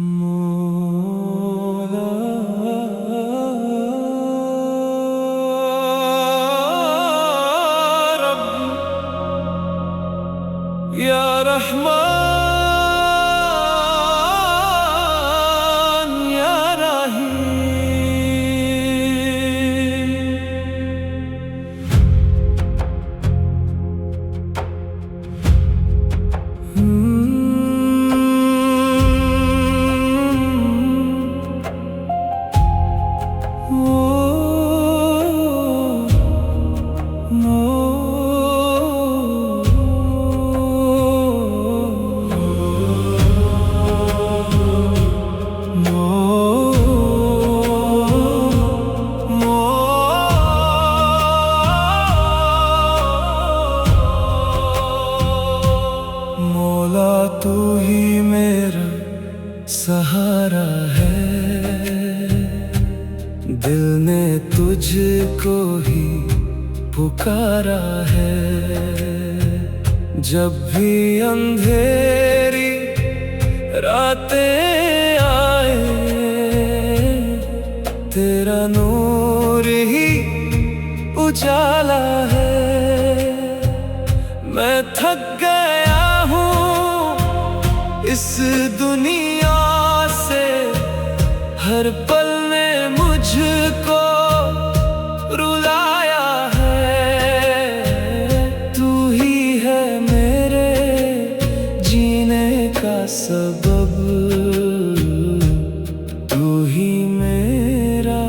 मौला रब या रहमान या मौला तू ही मेरा सहारा है। दिल ने तुझको ही पुकारा है। जब भी अंधेरी रातें आए तेरा नूर ही उजाला है। मैं थक गया हूँ इस दुनिया से, हर पल ने मुझको रुलाया है। तू ही है मेरे जीने का सबब, तू ही मेरा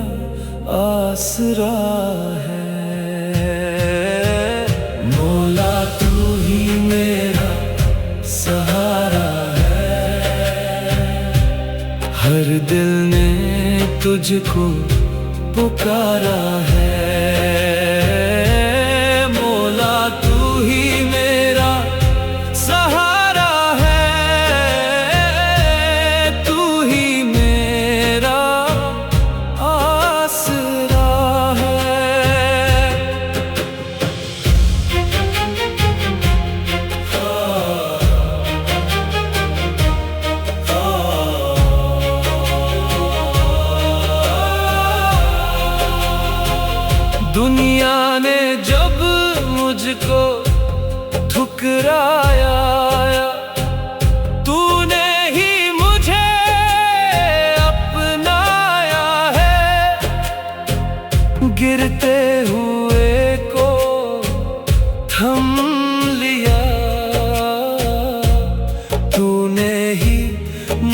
आसरा है। मौला तू ही मेरा सहारा है। हर दिल ने तुझको पुकारा है। मौला तू ही मेरा सहारा है। तू ही मेरा आसरा है। दुनिया ने जब मुझको ठुकराया, तूने ही मुझे अपनाया है। गिरते हुए को थम लिया, तूने ही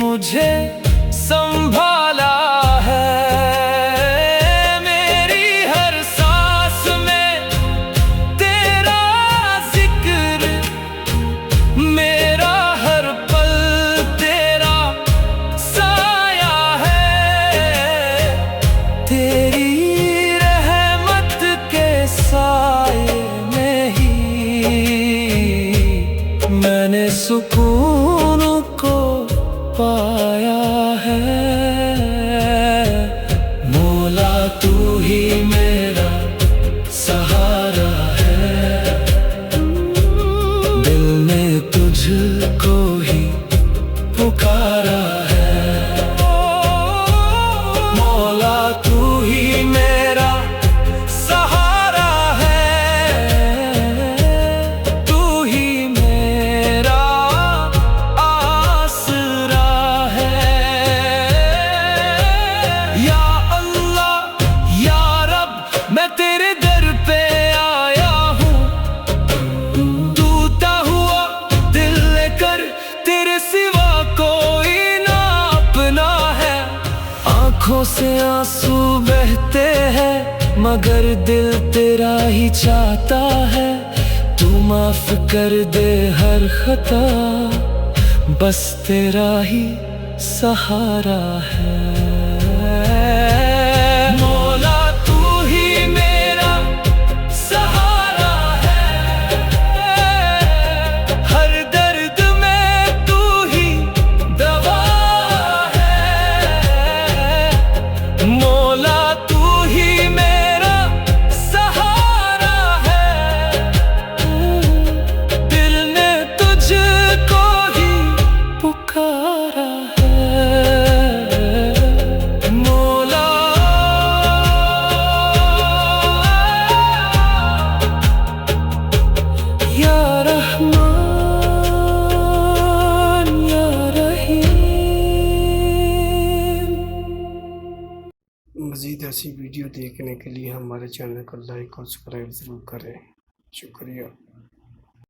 मुझे संभाला है। तेरी रहमत के साए में ही मैंने सुकून को पाया है। मौला तू ही मेरा सहारा है। दिल ने तुझको ही पुकारा है। मौला तू ही मेरा सहारा है। तू ही मेरा आसरा है। या अल्लाह या रब मैं तेरे दर पे आया हूँ। टूटा हुआ दिल लेकर तेरे सिवा कोई ना अपना है। आँखों से आंसू बहते हैं मगर दिल तेरा ही चाहता है। तू माफ कर दे हर खता, बस तेरा ही सहारा है। मौला तू ही मेरा सहारा है। हर दर्द में तू ही दवा है। मौला तू ही मेरा सहारा है। दिल ने तुझको ही पुकारा है। मज़ीद ऐसी वीडियो देखने के लिए हमारे चैनल को लाइक और सब्सक्राइब ज़रूर करें। शुक्रिया।